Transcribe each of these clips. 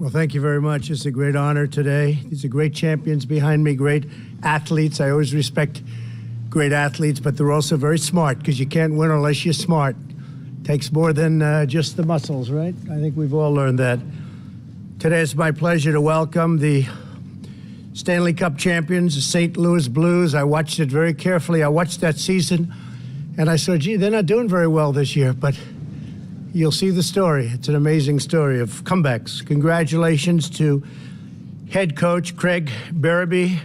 Well, thank you very much. It's a great honor today. These are great champions behind me, great athletes. I always respect great athletes, but they're also very smart because you can't win unless you're smart. Takes more than just the muscles, right? I think we've all learned that. Today it's my pleasure to welcome the Stanley Cup champions, the St. Louis Blues. I watched it very carefully. I watched that season, and I said, gee, they're not doing very well this year, but you'll see the story. It's an amazing story of comebacks. Congratulations to head coach Craig Berube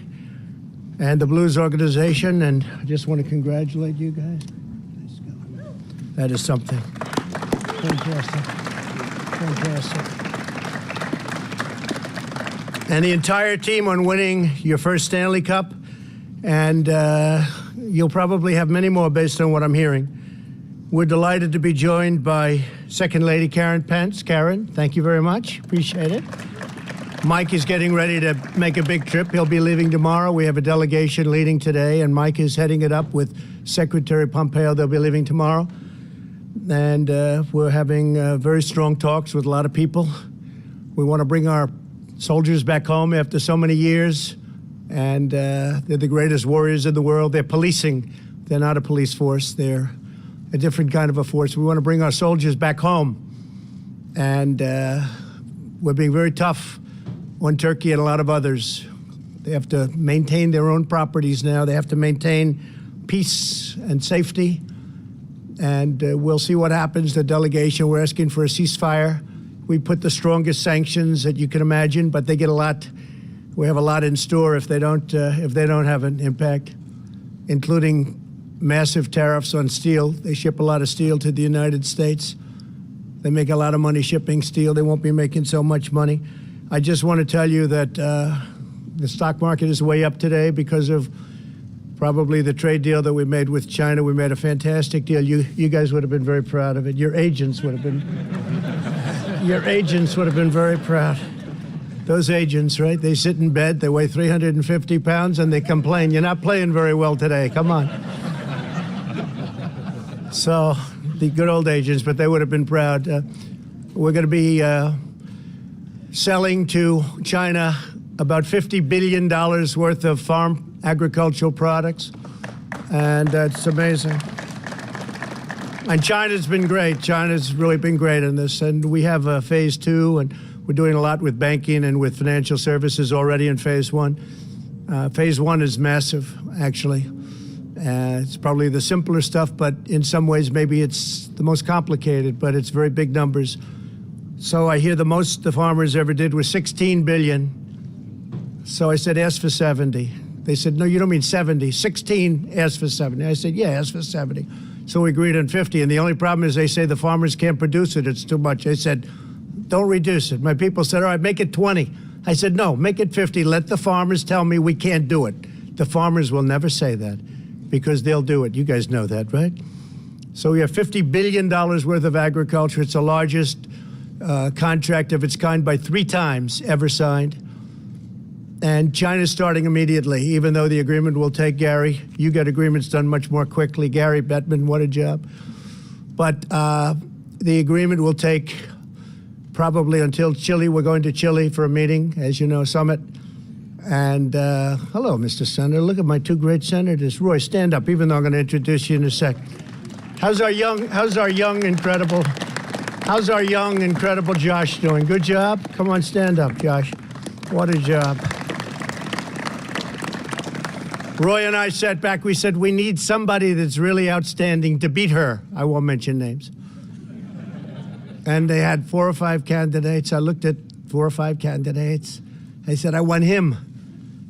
and the Blues organization, and I just want to congratulate you guys. Let's go. That is something. Fantastic. Fantastic. And the entire team on winning your first Stanley Cup, and you'll probably have many more based on what I'm hearing. We're delighted to be joined by Second Lady Karen Pence. Karen, thank you very much. Appreciate it. Mike is getting ready to make a big trip. He'll be leaving tomorrow. We have a delegation leading today, and Mike is heading it up with Secretary Pompeo. They'll be leaving tomorrow. And we're having very strong talks with a lot of people. We want to bring our soldiers back home after so many years, and they're the greatest warriors in the world. They're policing. They're not a police force. They're a different kind of a force. We want to bring our soldiers back home, and we're being very tough on Turkey and a lot of others. They have to maintain their own properties now. They have to maintain peace and safety, and we'll see what happens. The delegation, we're asking for a ceasefire. We put the strongest sanctions that you can imagine, but they get a lot. We have a lot in store if they don't have an impact, including massive tariffs on steel. They ship a lot of steel to the United States. They make a lot of money shipping steel. They won't be making so much money. I just want to tell you that the stock market is way up today because of probably the trade deal that we made with China. We made a fantastic deal. You guys would have been very proud of it. Your agents would have been very proud. Those agents, right? They sit in bed, they weigh 350 pounds, and they complain. You're not playing very well today. Come on. So, the good old agents, but they would have been proud. We're going to be selling to China about $50 billion worth of farm agricultural products, and that's amazing. And China's been great. China's really been great in this, and we have phase 2, and we're doing a lot with banking and with financial services already in phase 1. Phase 1 is massive, actually. It's probably the simpler stuff, but in some ways maybe it's the most complicated, but it's very big numbers. So I hear the most the farmers ever did was 16 billion. So I said, ask for 70. They said, no, you don't mean 70. 16, ask for 70. I said, yeah, ask for 70. So we agreed on 50, and the only problem is they say the farmers can't produce it. It's too much. I said, don't reduce it. My people said, all right, make it 20. I said, no, make it 50. Let the farmers tell me we can't do it. The farmers will never say that because they'll do it. You guys know that, right? So we have $50 billion worth of agriculture. It's the largest contract of its kind by 3 times ever signed. And China's starting immediately, even though the agreement will take, Gary, you get agreements done much more quickly. Gary Bettman, what a job. But the agreement will take probably until Chile. We're going to Chile for a meeting, as you know, summit. And hello, Mr. Senator. Look at my 2 great senators. Roy, stand up, even though I'm going to introduce you in a sec. How's our young, incredible Josh doing? Good job? Come on, stand up, Josh. What a job. Roy and I sat back, we said, we need somebody that's really outstanding to beat her. I won't mention names. And they had 4 or 5 candidates. I looked at 4 or 5 candidates. I said, I want him.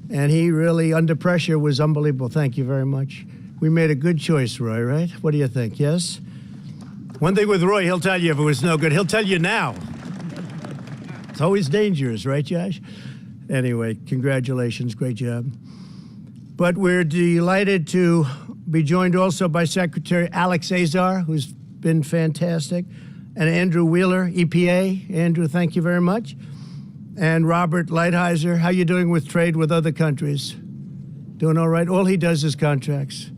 And he really, under pressure, was unbelievable. Thank you very much. We made a good choice, Roy, right? What do you think, yes? One thing with Roy, he'll tell you if it was no good. He'll tell you now. It's always dangerous, right, Josh? Anyway, congratulations, great job. But we're delighted to be joined also by Secretary Alex Azar, who's been fantastic, and Andrew Wheeler, EPA. Andrew, thank you very much. And Robert Lighthizer, how you doing with trade with other countries? Doing all right? All he does is contracts.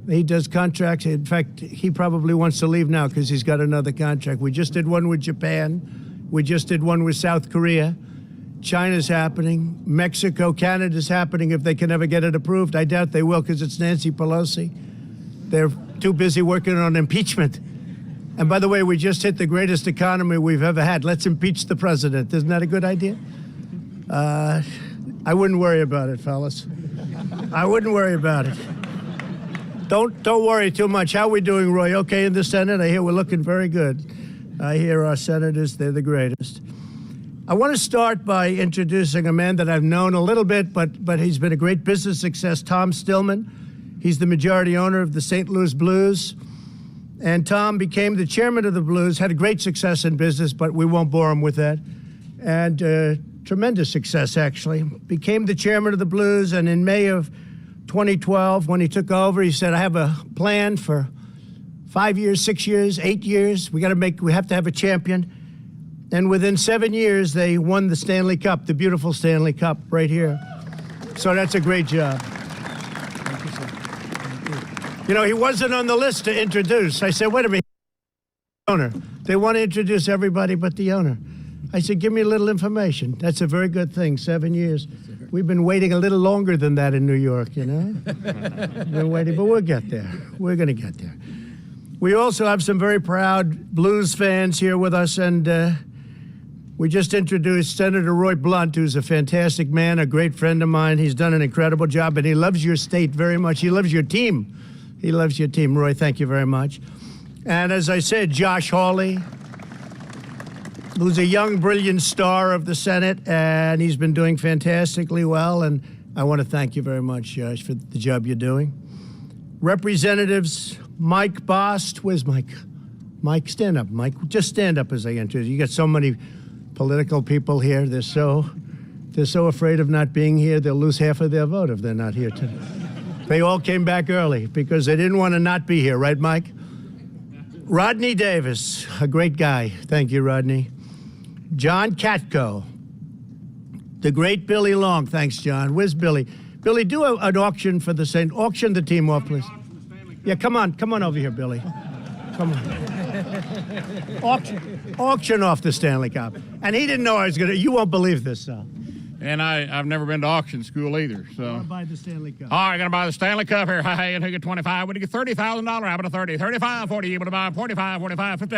He does contracts. In fact, he probably wants to leave now because he's got another contract. We just did one with Japan. We just did one with South Korea. China's happening. Mexico, Canada's happening if they can ever get it approved. I doubt they will because it's Nancy Pelosi. They're too busy working on impeachment. And by the way, we just hit the greatest economy we've ever had. Let's impeach the president. Isn't that a good idea? I wouldn't worry about it, fellas. I wouldn't worry about it. Don't worry too much. How are we doing, Roy? Okay in the Senate? I hear we're looking very good. I hear our senators, they're the greatest. I want to start by introducing a man that I've known a little bit, but he's been a great business success, Tom Stillman. He's the majority owner of the St. Louis Blues. And Tom became the chairman of the Blues, had a great success in business, but we won't bore him with that. And tremendous success, actually. Became the chairman of the Blues, and in May of 2012, when he took over, he said, I have a plan for 5 years, 6 years, 8 years. We have to have a champion. And within 7 years, they won the Stanley Cup, the beautiful Stanley Cup right here. So that's a great job. Thank you, sir. Thank you. You know, he wasn't on the list to introduce. I said, wait a minute, owner. They want to introduce everybody but the owner. I said, give me a little information. That's a very good thing, 7 years. We've been waiting a little longer than that in New York, you know? We're waiting, but we'll get there. We're going to get there. We also have some very proud Blues fans here with us, and we just introduced Senator Roy Blunt, who's a fantastic man, a great friend of mine. He's done an incredible job, and he loves your state very much. He loves your team. He loves your team. Roy, thank you very much. And as I said, Josh Hawley, who's a young, brilliant star of the Senate, and he's been doing fantastically well, and I want to thank you very much, Josh, for the job you're doing. Representatives Mike Bost, where's Mike? Mike, stand up, Mike. Just stand up as I introduce you. You got so many political people here. They're so afraid of not being here, they'll lose half of their vote if they're not here today. They all came back early because they didn't want to not be here, right, Mike? Rodney Davis, a great guy. Thank you, Rodney. John Katko, the great Billy Long. Thanks, John. Where's Billy? Billy, do an auction for the Saint. Auction the team off, please. Yeah, come on over here, Billy. Come on. Auction off the Stanley Cup. And he didn't know I was going to. You won't believe this, Sal. And I've never been to auction school either, so. I'm going to buy the Stanley Cup. All right, going to buy the Stanley Cup here. Hey, and who get 25? Would you get $30,000? How about a 30? 35, 40. You would buy 45, 45, 50.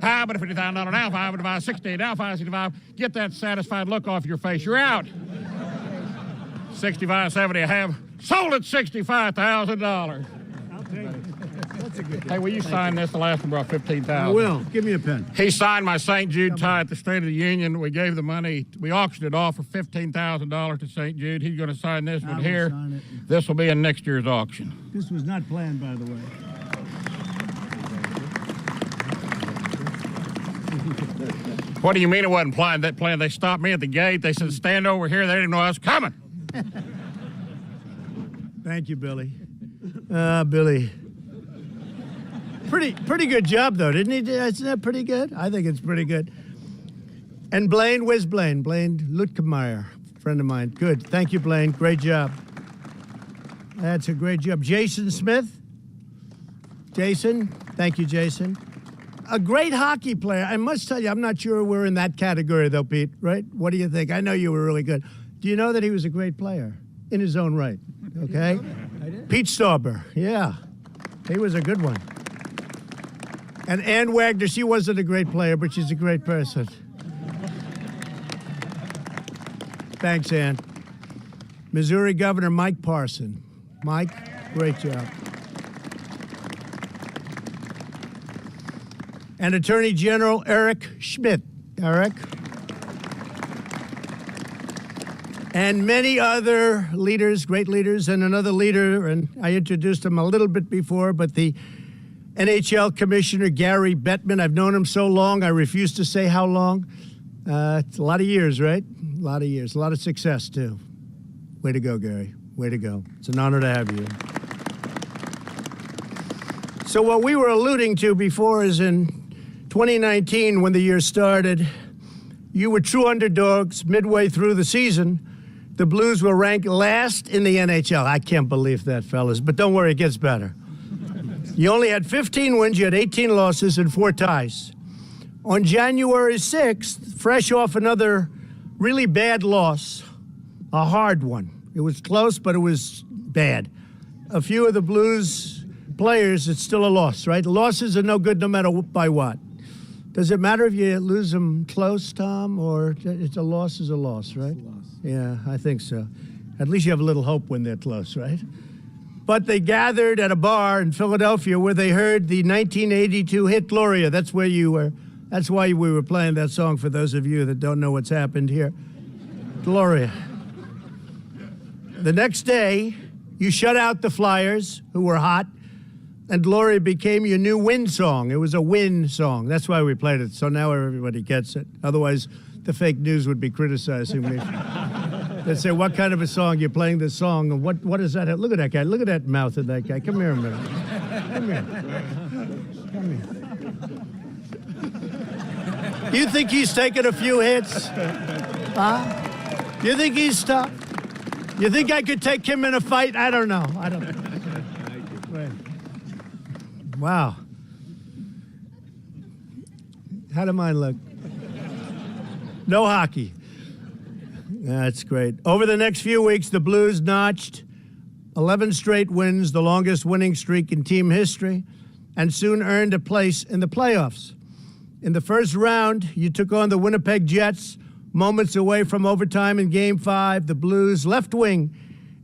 How about a $50,000? Now 5 would buy 60. Now 5, 65. Get that satisfied look off your face. You're out. 65, 70. I have sold it $65,000. I'll take it. That's a good deal. Hey, will you sign this? The last one brought $15,000. I will. Give me a pen. He signed my St. Jude tie at the State of the Union. We gave the money. We auctioned it off for $15,000 to St. Jude. He's going to sign this one here. Sign it. This will be in next year's auction. This was not planned, by the way. What do you mean it wasn't planned? That planned. They stopped me at the gate. They said, stand over here. They didn't know I was coming. Thank you, Billy. Billy. Pretty good job, though, didn't he? Isn't that pretty good? I think it's pretty good. And Blaine, where's Blaine? Blaine Lutkemeyer, friend of mine. Good. Thank you, Blaine. Great job. That's a great job. Jason Smith. Jason. Thank you, Jason. A great hockey player. I must tell you, I'm not sure we're in that category, though, Pete, right? What do you think? I know you were really good. Do you know that he was a great player in his own right? Okay? I did. Pete Stauber. Yeah. He was a good one. And Ann Wagner, she wasn't a great player, but she's a great person. Thanks, Ann. Missouri Governor Mike Parson. Mike, great job. And Attorney General Eric Schmidt. Eric. And many other leaders, great leaders, and another leader, and I introduced him a little bit before, but the NHL Commissioner Gary Bettman. I've known him so long, I refuse to say how long. It's a lot of years, right? A lot of years. A lot of success, too. Way to go, Gary. Way to go. It's an honor to have you. So what we were alluding to before is in 2019, when the year started, you were true underdogs midway through the season. The Blues were ranked last in the NHL. I can't believe that, fellas, but don't worry, it gets better. You only had 15 wins, you had 18 losses, and 4 ties. On January 6th, fresh off another really bad loss, a hard one. It was close, but it was bad. A few of the Blues players, it's still a loss, right? Losses are no good no matter by what. Does it matter if you lose them close, Tom, or it's a loss is a loss, right? It's a loss. Yeah, I think so. At least you have a little hope when they're close, right? But they gathered at a bar in Philadelphia where they heard the 1982 hit Gloria. That's where you were. That's why we were playing that song for those of you that don't know what's happened here. Gloria. The next day, you shut out the Flyers, who were hot, and Gloria became your new win song. It was a win song. That's why we played it, so now everybody gets it. Otherwise, the fake news would be criticizing me. They'd say, what kind of a song? You're playing this song, and what is that? Look at that guy. Look at that mouth of that guy. Come here a minute. Come here. Come here. You think he's taken a few hits? Huh? You think he's tough? You think I could take him in a fight? I don't know. I don't know. Wow. How did mine look? No hockey. That's great. Over the next few weeks, the Blues notched 11 straight wins, the longest winning streak in team history, and soon earned a place in the playoffs. In the first round, you took on the Winnipeg Jets, moments away from overtime in Game 5. The Blues' left wing,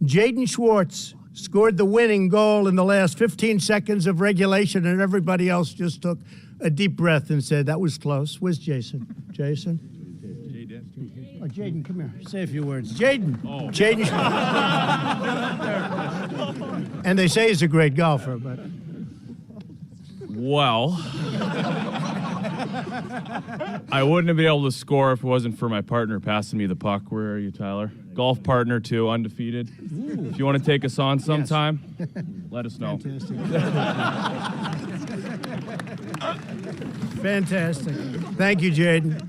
Jaden Schwartz, scored the winning goal in the last 15 seconds of regulation, and everybody else just took a deep breath and said, that was close. Where's Jason? Jason? Oh, Jaden, come here. Say a few words. Jaden. Oh. Jaden Schwartz. And they say he's a great golfer, but... Well, I wouldn't have been able to score if it wasn't for my partner passing me the puck. Where are you, Tyler? Golf partner, too, undefeated. Ooh. If you want to take us on sometime, let us know. Fantastic. Thank you, Jaden.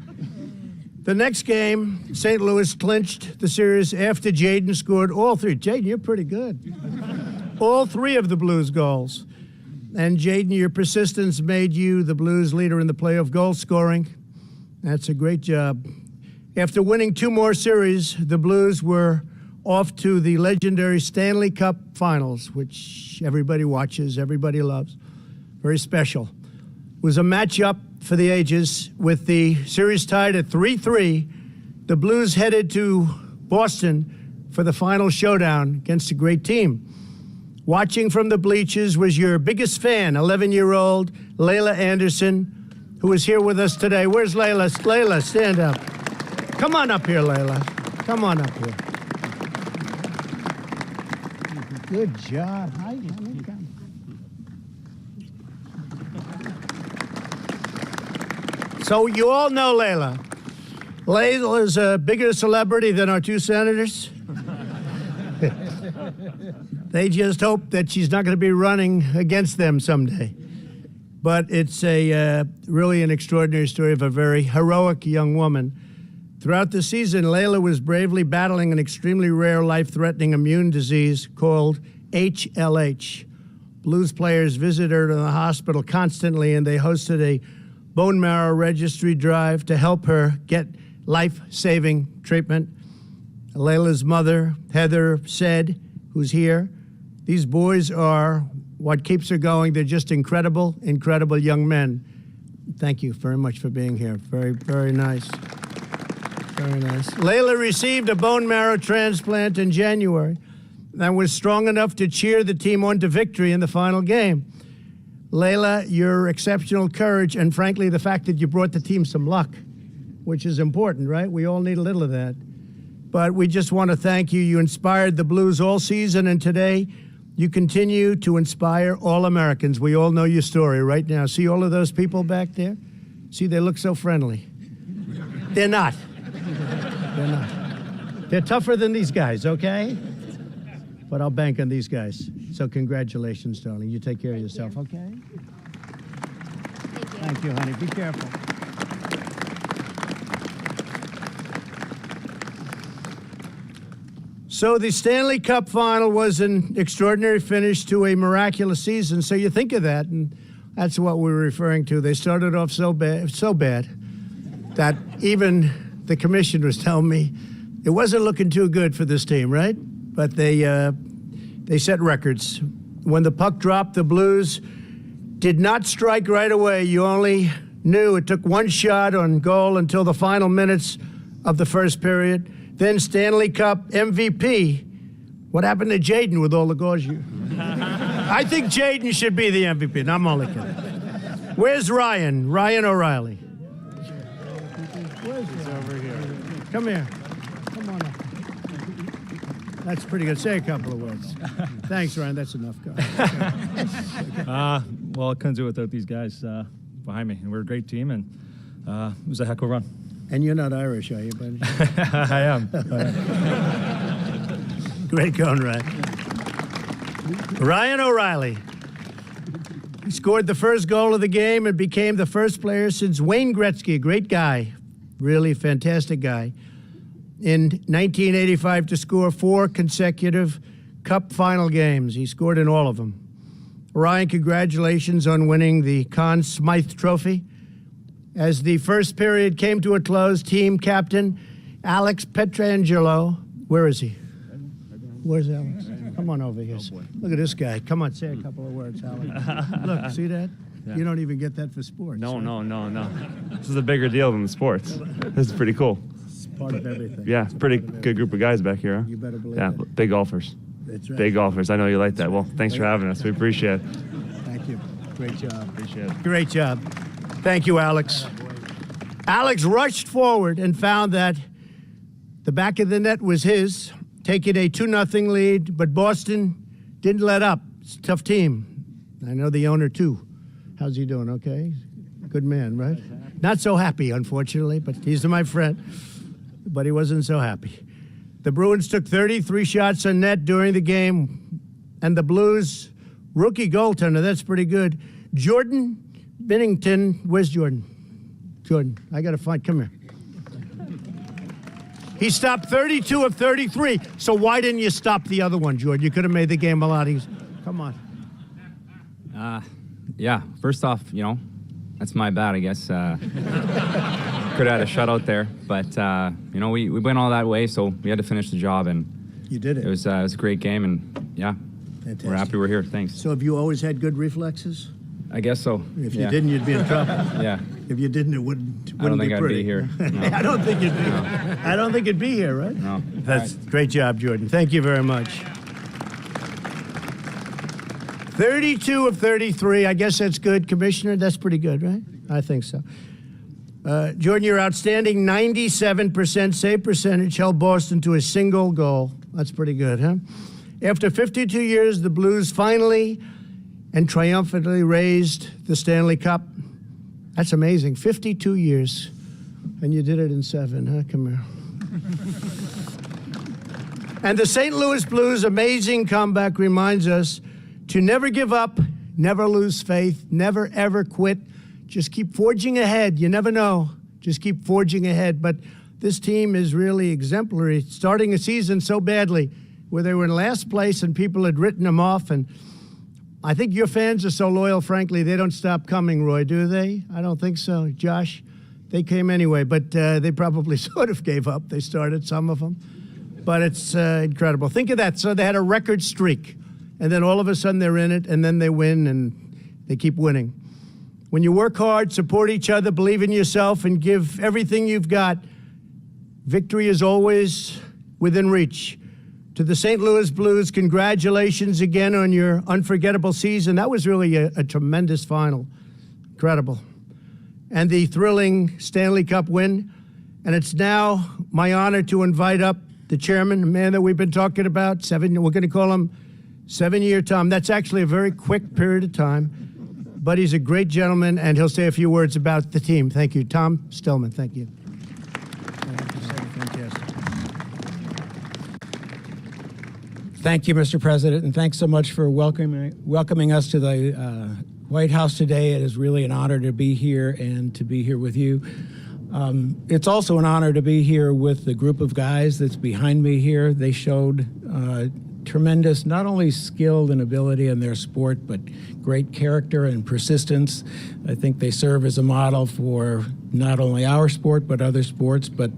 The next game, St. Louis clinched the series after Jaden scored all three. Jaden, you're pretty good. All three of the Blues goals. And Jaden, your persistence made you the Blues leader in the playoff goal scoring. That's a great job. After winning 2 more series, the Blues were off to the legendary Stanley Cup Finals, which everybody watches, everybody loves. Very special. It was a matchup for the ages with the series tied at 3-3. The Blues headed to Boston for the final showdown against a great team. Watching from the bleachers was your biggest fan, 11-year-old Layla Anderson, who is here with us today. Where's Layla? Layla, stand up. Come on up here, Layla. Come on up here. Good job. Hi, honey. Come. So you all know Layla. Layla is a bigger celebrity than our 2 senators. They just hope that she's not going to be running against them someday. But it's really an extraordinary story of a very heroic young woman. Throughout the season, Layla was bravely battling an extremely rare, life-threatening immune disease called HLH. Blues players visited her in the hospital constantly, and they hosted a bone marrow registry drive to help her get life-saving treatment. Layla's mother, Heather, said, who's here, these boys are what keeps her going. They're just incredible, incredible young men. Thank you very much for being here. Very, very nice. Very nice. Layla received a bone marrow transplant in January and was strong enough to cheer the team on to victory in the final game. Layla, your exceptional courage and, frankly, the fact that you brought the team some luck, which is important, right? We all need a little of that. But we just want to thank you. You inspired the Blues all season, and today you continue to inspire all Americans. We all know your story right now. See all of those people back there? See, they look so friendly. They're not. They're not. They're tougher than these guys, okay? But I'll bank on these guys. So congratulations, darling. You take care of yourself, okay? Thank you, honey. Be careful. So the Stanley Cup final was an extraordinary finish to a miraculous season. So you think of that, and That's what we're referring to. They started off so bad that even the commission was telling me it wasn't looking too good for this team, right? But they set records. When the puck dropped, the Blues did not strike right away. You only knew it took one shot on goal until the final minutes of the first period. Then Stanley Cup MVP. What happened to Jaden with all the goals? I think Jaden should be the MVP. No, I'm only kidding. Where's Ryan? Ryan O'Reilly. He's over here. Come here. Come on up. That's pretty good. Say a couple of words. Thanks, Ryan. That's enough. Go. Well, I couldn't do it without these guys behind me. And we're a great team, and it was a heck of a run. And you're not Irish, are you, buddy? I am. Great going, Ryan. Ryan O'Reilly. He scored the first goal of the game and became the first player since Wayne Gretzky, a great guy, really fantastic guy, in 1985 to score 4 consecutive Cup final games. He scored in all of them. Ryan, congratulations on winning the Conn Smythe Trophy. As the first period came to a close, team captain Alex Pietrangelo, where is he? Where's Alex? Come on over here. Look at this guy. Come on, say a couple of words, Alex. Look, see that? Yeah. You don't even get that for sports. No, right? no. This is a bigger deal than the sports. This is pretty cool. It's part of everything. Yeah, pretty good group of guys back here, huh? You better believe it. Yeah, big golfers. That's right. Big golfers. I know you like that. Well, thanks for having us. We appreciate it. Thank you. Great job. Appreciate it. Great job. Thank you, Alex. Alex rushed forward and found that the back of the net was his, taking a 2-0 lead, but Boston didn't let up. It's a tough team. I know the owner, too. How's he doing? Okay? Good man, right? Not so happy, unfortunately, but he's my friend. But he wasn't so happy. The Bruins took 33 shots on net during the game, and the Blues rookie goaltender, that's pretty good, Jordan Binnington. Where's Jordan? Jordan, I got to find, come here. He stopped 32 of 33, so why didn't you stop the other one, Jordan? You could have made the game a lot easier. Come on. Yeah, first off, that's my bad, I guess. Could have had a shutout there, but, we went all that way, so we had to finish the job, and you did it. It was a great game, and, yeah, fantastic. We're happy we're here. Thanks. So have you always had good reflexes? I guess so. If you didn't, you'd be in trouble. Yeah. If you didn't, it wouldn't I don't think be I'd pretty. be here. No. I don't think you'd be. No. I don't think you'd be here, right? No. That's great job, Jordan. Thank you very much. 32 of 33. I guess that's good, Commissioner. That's pretty good, right? I think so. Jordan, your outstanding 97% save percentage held Boston to a single goal. That's pretty good, huh? After 52 years, the Blues finally and triumphantly raised the Stanley Cup. That's amazing. 52 years. And you did it in 7, huh? Come here. And the St. Louis Blues' amazing comeback reminds us to never give up, never lose faith, never, ever quit. Just keep forging ahead. You never know. Just keep forging ahead. But this team is really exemplary, starting a season so badly where they were in last place and people had written them off. And I think your fans are so loyal, frankly, they don't stop coming, Roy, do they? I don't think so. Josh, they came anyway, but they probably sort of gave up. They started, some of them. But it's incredible. Think of that. So they had a record streak. And then all of a sudden they're in it, and then they win, and they keep winning. When you work hard, support each other, believe in yourself, and give everything you've got, victory is always within reach. To the St. Louis Blues, congratulations again on your unforgettable season. That was really a tremendous final. Incredible. And the thrilling Stanley Cup win. And it's now my honor to invite up the chairman, the man that we've been talking about, we're going to call him 7-year Tom. That's actually a very quick period of time, but he's a great gentleman, and he'll say a few words about the team. Thank you. Tom Stillman, thank you. Fantastic. Thank you, Mr. President, and thanks so much for welcoming us to the White House today. It is really an honor to be here and to be here with you. It's also an honor to be here with the group of guys that's behind me here. They showed tremendous, not only skill and ability in their sport, but great character and persistence. I think they serve as a model for not only our sport, but other sports, but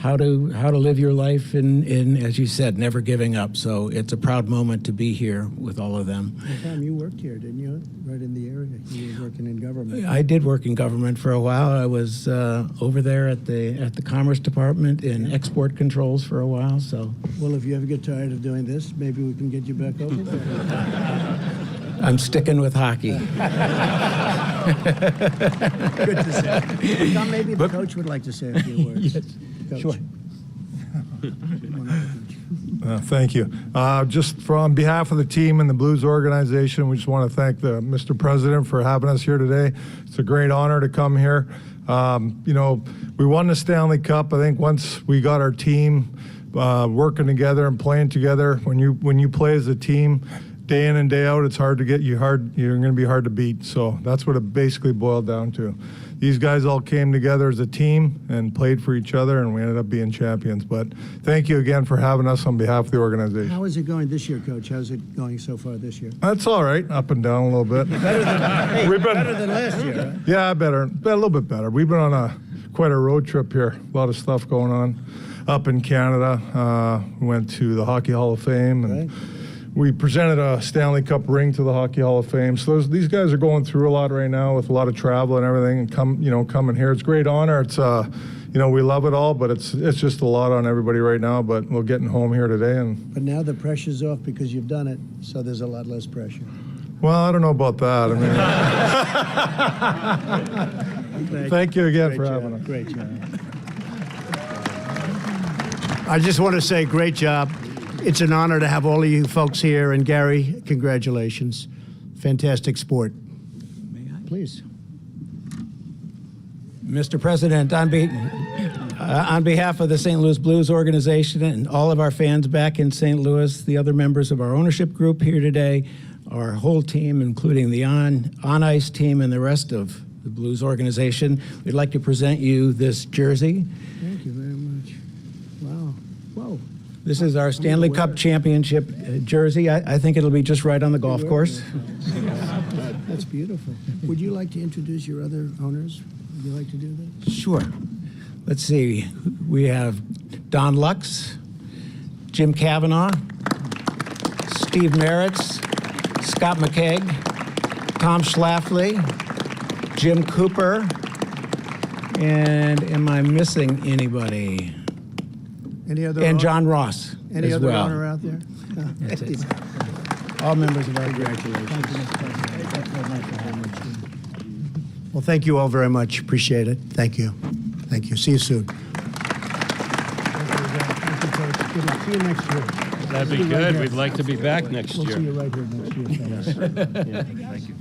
how to live your life in, as you said, never giving up. So it's a proud moment to be here with all of them. Tom, you worked here, didn't you? Right in the area. You were working in government. I did work in government for a while. I was over there at the Commerce Department in export controls for a while. So Well, if you ever get tired of doing this, maybe we can get you back over there. I'm sticking with hockey. Good to see. Tom, maybe the coach would like to say a few words. Yes. Coach. Sure. Thank you. Just on behalf of the team and the Blues organization, we just want to thank Mr. President for having us here today. It's a great honor to come here. We won the Stanley Cup. I think once we got our team working together and playing together, when you play as a team, day in and day out, it's hard to get you hard. You're going to be hard to beat. So that's what it basically boiled down to. These guys all came together as a team and played for each other, and we ended up being champions. But thank you again for having us on behalf of the organization. How is it going this year, Coach? How's it going so far this year? That's all right, up and down a little bit. Better than last year, right? Yeah, better, a little bit better. We've been on quite a road trip here. A lot of stuff going on up in Canada. We went to the Hockey Hall of Fame, and we presented a Stanley Cup ring to the Hockey Hall of Fame. So these guys are going through a lot right now with a lot of travel and everything, and coming here. It's a great honor. It's we love it all, but it's just a lot on everybody right now. But we're getting home here today, But now the pressure's off because you've done it, so there's a lot less pressure. well, I don't know about that. I mean, thank you again for having us. Great job. I just want to say great job. It's an honor to have all of you folks here. And Gary, congratulations. Fantastic sport. Please. Mr. President, on behalf of the St. Louis Blues organization and all of our fans back in St. Louis, the other members of our ownership group here today, our whole team, including the on-ice team and the rest of the Blues organization, we'd like to present you this jersey. Thank you very much. Wow. Whoa. This is our Stanley Cup championship jersey. I think it'll be just right on the golf course. That's beautiful. Would you like to introduce your other owners? Would you like to do that? Sure. Let's see. We have Don Lux, Jim Kavanaugh, Steve Meritz, Scott McKeag, Tom Schlafly, Jim Cooper, and am I missing anybody? Any other And owner? John Ross Any as other well. owner out there? That's it. All members of our congratulations. Well, thank you all very much. Appreciate it. Thank you. Thank you. See you soon. See you next year. That'd be good. We'd like to be back next We'll year. see you right here next year. fellas. Yeah. Thank you.